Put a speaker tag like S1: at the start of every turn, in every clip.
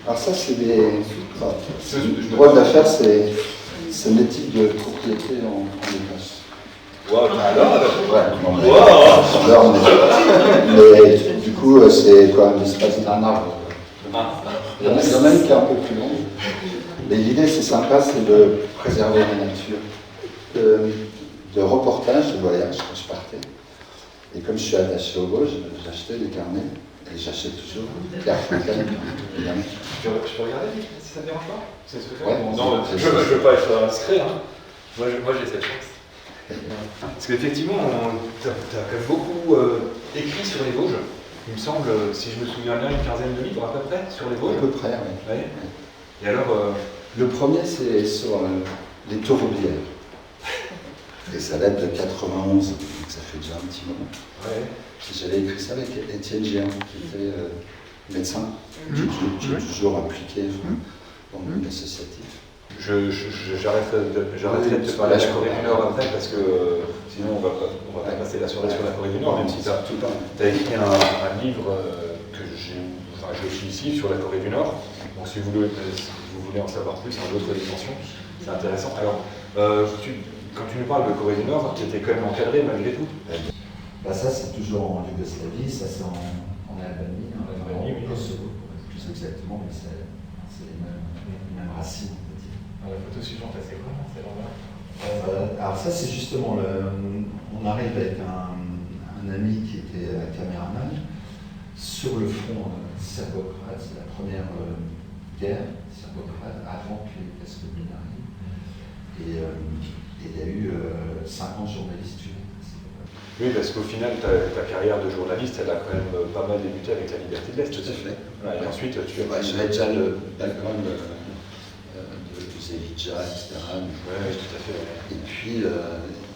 S1: Alors ça, c'est des... Enfin, le droit d'affaires, c'est des types de propriété en Écosse.
S2: Wow, alors
S1: Ouais, non, mais,
S2: wow.
S1: mais du coup, c'est quoi l'espace d'un arbre. Il y en a même qui est un peu plus long. Mais l'idée, c'est sympa, c'est de préserver la nature. De reportage, de voyage, quand je partais. Et comme je suis attaché au Vosges, j'achetais des carnets. Et j'achète toujours Pierre Fontaine, évidemment.
S2: Je peux regarder si ça ne dérange pas? C'est ce que je fais.
S1: Ouais,
S2: non, je ne veux pas être discret. Hein. Moi j'ai cette chance. Parce qu'effectivement, tu as quand même beaucoup écrit sur les Vosges. Il me semble, si je me souviens bien, une quinzaine de livres à peu près sur les Vosges.
S1: À peu près, oui.
S2: Ouais. Et alors
S1: le premier, c'est sur les tourbières. Et ça date de 91, donc ça fait déjà un petit moment.
S2: Ouais.
S1: J'avais écrit ça avec Étienne Géant, qui était médecin, qui est toujours impliqué dans le monde associatif.
S2: J'arrêterai de te parler de la Corée du Nord après, parce que sinon on va pas passer la soirée sur la Corée du Nord, même si tu as écrit un livre que j'ai aussi ici sur la Corée du Nord. Donc si vous voulez en savoir plus, en d'autres dimensions, c'est intéressant. Alors, quand tu nous parles de Corée du Nord, tu étais quand même encadré malgré tout.
S1: Bah ça, c'est toujours en Yougoslavie, ça c'est en Albanie,
S2: oui.
S1: Kosovo, plus exactement, mais c'est les mêmes racines, on peut dire.
S2: La photo suivante, c'est quoi? C'est
S1: alors ça, c'est justement, on arrive avec un ami qui était caméraman sur le front serbo-croate, c'est la première guerre serbo-croate, avant que les Test-Communes arrivent. Et il y a eu 50 journalistes tués.
S2: Oui, parce qu'au final, ta carrière de journaliste, elle a quand même pas mal débuté avec la Liberté de l'Est.
S1: Tout à fait.
S2: Ouais, et ensuite,
S1: j'avais déjà le background de Zelica, etc.
S2: Oui, tout à fait. Ouais.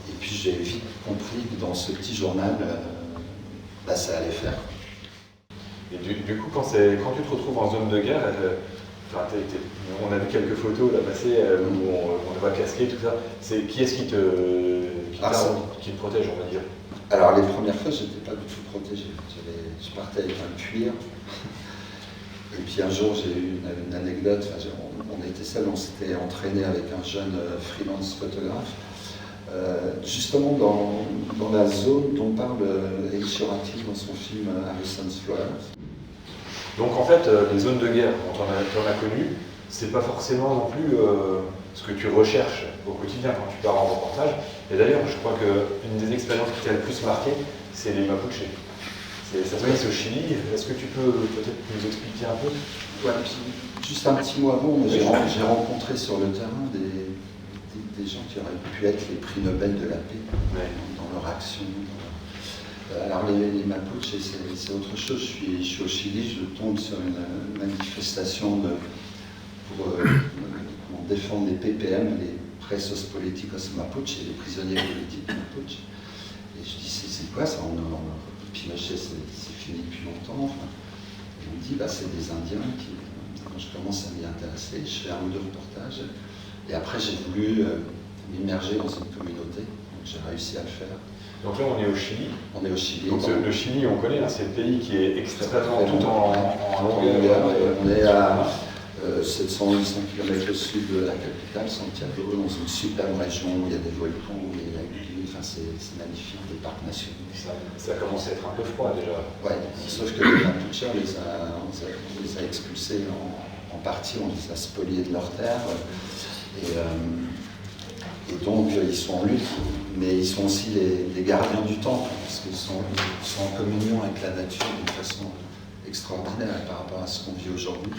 S1: Et puis j'ai vite compris que dans ce petit journal, ça allait faire.
S2: Et du coup, quand tu te retrouves en zone de guerre, on a vu quelques photos là passer où on te voit casqué, tout ça. Qui est-ce qui te protège, on va dire?
S1: Alors les premières fois, je n'étais pas du tout protégé. Je partais avec un cuir. Et puis un jour, j'ai eu une anecdote. On était seuls, on s'était entraîné avec un jeune freelance photographe. Justement dans la zone dont parle Elie Shoraki dans son film Harrison's Flowers.
S2: Donc en fait, les zones de guerre dont tu en as connu, c'est pas forcément non plus ce que tu recherches au quotidien quand tu pars en reportage. Et d'ailleurs, je crois qu'une des expériences qui t'a le plus marqué, c'est les Mapuches. Ça se passe au Chili. Est-ce que tu peux peut-être nous expliquer un peu?
S1: Ouais, juste un petit mot avant, j'ai rencontré sur le terrain des gens qui auraient pu être les prix Nobel de la paix dans leur action. Alors les Mapuches, c'est autre chose. Je suis au Chili, je tombe sur une manifestation pour défendre les PPM, les Presos Políticos Mapuche, les prisonniers politiques Mapuche. Et je dis, c'est quoi ça? Pinochet, c'est fini depuis longtemps. Enfin, et on me dit, c'est des Indiens qui... Quand je commence à m'y intéresser, je fais un ou deux reportages. Et après, j'ai voulu m'immerger dans une communauté. Donc j'ai réussi à le faire.
S2: Donc là, on est au Chili.
S1: On est au Chili.
S2: Donc le Chili, on connaît, c'est le pays qui est extrêmement tout en longueur.
S1: On est à 700-800 km au sud de la capitale, Santiago, dans une superbe région où il y a des volcans, où il y a des lacs, enfin c'est magnifique, des parcs nationaux.
S2: Ça commence à être un peu froid déjà.
S1: Ouais, sauf que les Mapuches, on les a expulsés en partie, on les a spoliés de leurs terres. Et donc ils sont en lutte, mais ils sont aussi les gardiens du temple, parce qu'ils sont en communion avec la nature d'une façon extraordinaire par rapport à ce qu'on vit aujourd'hui.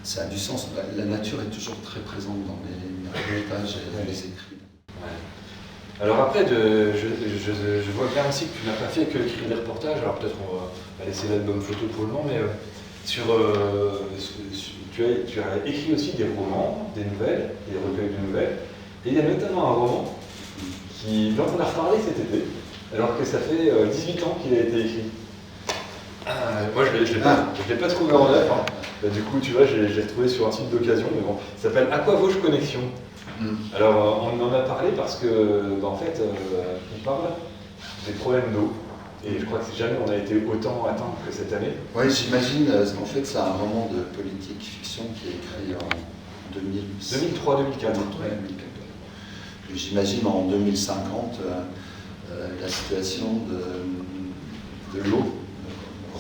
S1: Ça a du sens. La nature est toujours très présente dans les reportages et les écrits.
S2: Ouais. Alors après, je vois bien aussi que tu n'as pas fait que écrire des reportages. Alors peut-être on va laisser l'album photo pour le moment, mais tu as écrit aussi des romans, des nouvelles, des recueils de nouvelles. Et il y a notamment un roman dont on a reparlé cet été, alors que ça fait 18 ans qu'il a été écrit. Moi, je ne l'ai pas trouvé en neuf. Hein. Du coup, tu vois, j'ai retrouvé sur un site d'occasion, mais bon, ça s'appelle À quoi Vosges Connexion. Alors, on en a parlé parce que, en fait, il parle des problèmes d'eau Et je crois que jamais on a été autant atteint que cette année.
S1: Oui, j'imagine, en fait, c'est un roman de politique fiction qui est écrit en
S2: 2003-2004.
S1: J'imagine en 2050, la situation de l'eau,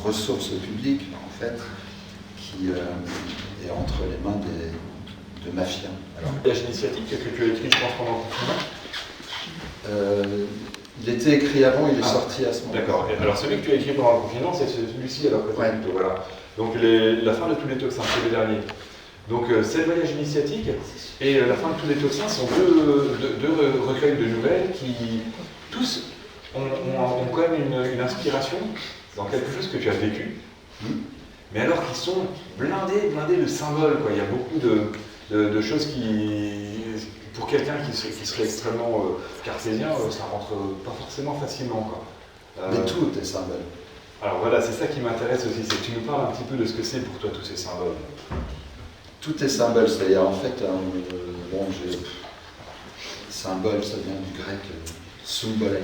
S1: ressources publiques, en fait, qui est entre les mains de mafias.
S2: Alors, voyage initiatique que tu as écrit, je pense, pendant le confinement.
S1: Il était écrit avant, il est sorti à ce moment-là.
S2: D'accord. Alors celui que tu as écrit pendant le confinement, c'est celui-ci, alors peut-être plutôt, voilà. Donc la fin de tous les toxins, c'est le dernier. Donc c'est le voyage initiatique et la fin de tous les toxins sont deux recueils de nouvelles qui tous ont quand même une inspiration dans quelque chose que tu as vécu, mais alors qu'ils sont blindés de symboles, quoi. Il y a beaucoup de choses qui, pour quelqu'un qui serait extrêmement cartésien, ça rentre pas forcément facilement, quoi.
S1: Mais tout est symbole.
S2: Alors voilà, c'est ça qui m'intéresse aussi, c'est que tu nous parles un petit peu de ce que c'est pour toi tous ces symboles.
S1: Tout est symbole, c'est-à-dire en fait, symbole, ça vient du grec symbolène,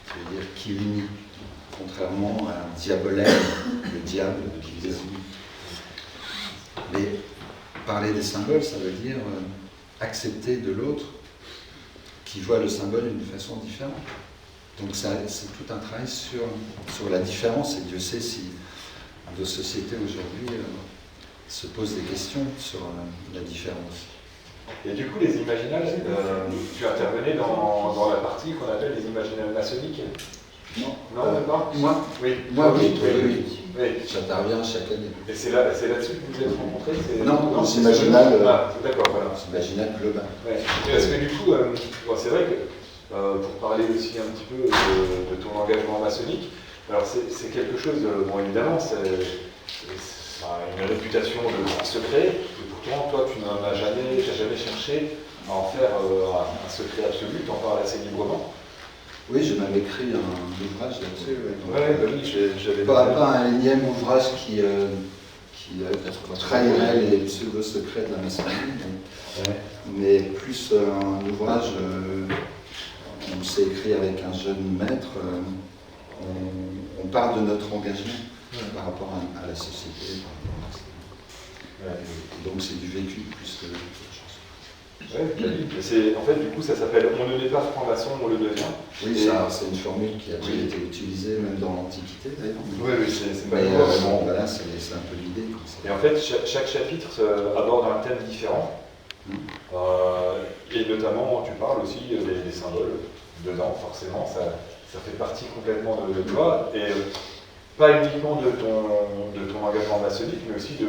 S1: ça veut dire qui unit, contrairement à diabolène, le diable qui désunit. Mais parler des symboles, ça veut dire accepter de l'autre qui voit le symbole d'une façon différente. Donc c'est tout un travail sur la différence, et Dieu sait si nos sociétés aujourd'hui se posent des questions sur la différence.
S2: Et du coup, les imaginales, tu intervenais dans la partie qu'on appelle les imaginales maçonniques.
S1: Non.
S2: Non, d'accord.
S1: Moi
S2: oui.
S1: J'interviens chaque année.
S2: Et c'est là-dessus que vous êtes rencontrés?
S1: Non, c'est imaginal.
S2: D'accord, voilà.
S1: C'est imaginal global.
S2: Ouais. Parce que du coup, c'est vrai que pour parler aussi un petit peu de ton engagement maçonnique, alors c'est quelque chose, bon évidemment, c'est une réputation de grand secret, et pourtant toi tu n'as jamais cherché à en faire un secret absolu, tu en parles assez librement.
S1: Oui, j'ai même écrit un ouvrage là-dessus.
S2: Oui, j'avais
S1: pas un énième ouvrage qui trahirait les pseudo-secrets de la maçonnerie, mais plus un ouvrage, on s'est écrit avec un jeune maître, on parle de notre engagement par rapport à la société. Et donc c'est du vécu plus que autre chose.
S2: En fait, du coup, ça s'appelle « On ne n'est pas franc-maçon, on le devient ».
S1: Oui, c'est une formule qui a déjà été utilisée même dans l'Antiquité d'ailleurs.
S2: Oui, c'est pas
S1: bon, voilà, c'est un peu l'idée.
S2: Et en fait, chaque chapitre aborde un thème différent. Et notamment, tu parles aussi des symboles dedans, forcément, ça fait partie complètement de toi. Et pas uniquement de ton engagement maçonnique, mais aussi de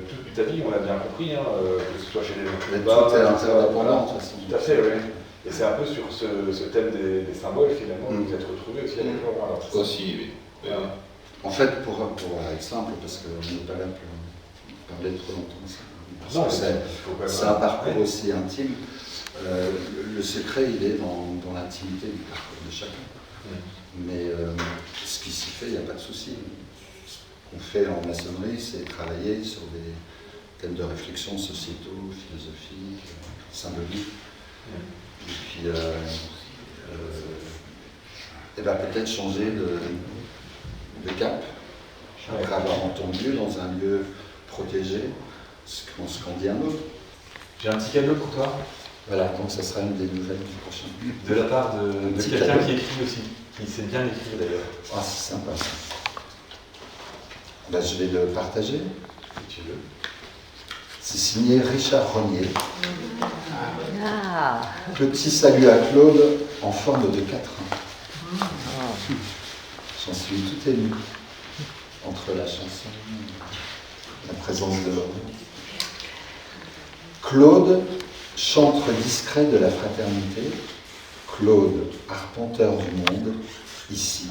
S2: toute ta vie, on l'a bien compris, que ce soit chez les
S1: tout est interdépendant, de toute façon.
S2: Tout à fait, oui. Et c'est un peu sur ce thème des symboles, finalement, que vous êtes retrouvés aussi avec Laurent.
S3: Aussi, oui.
S1: En fait, pour être simple, parce qu'on n'est pas là pour parler trop longtemps, c'est un parcours aussi intime. Le secret, il est dans l'intimité du parcours de chacun. Mais ce qui s'y fait, il n'y a pas de souci. Ce qu'on fait en maçonnerie, c'est travailler sur des thèmes de réflexion sociétaux, philosophiques, symboliques. Et puis, peut-être changer de cap, après avoir entendu dans un lieu protégé ce qu'on dit à un autre.
S2: J'ai un petit cadeau pour toi.
S1: Voilà, donc ça sera une des nouvelles du prochain.
S2: De la part de quelqu'un qui écrit aussi, qui sait bien écrire d'ailleurs.
S1: Ah, c'est sympa ça. Je vais le partager.
S2: Si tu veux.
S1: C'est signé Richard Rognier. Petit salut à Claude en forme de 4 ans. J'en suis tout ému entre la chanson et la présence de l'homme. Claude, chantre discret de la fraternité, Claude, arpenteur du monde, ici,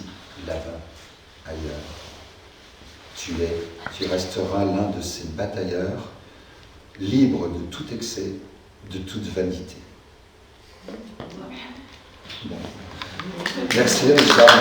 S1: là-bas, ailleurs. Tu resteras l'un de ces batailleurs, libre de tout excès, de toute vanité. Bon. Merci Richard.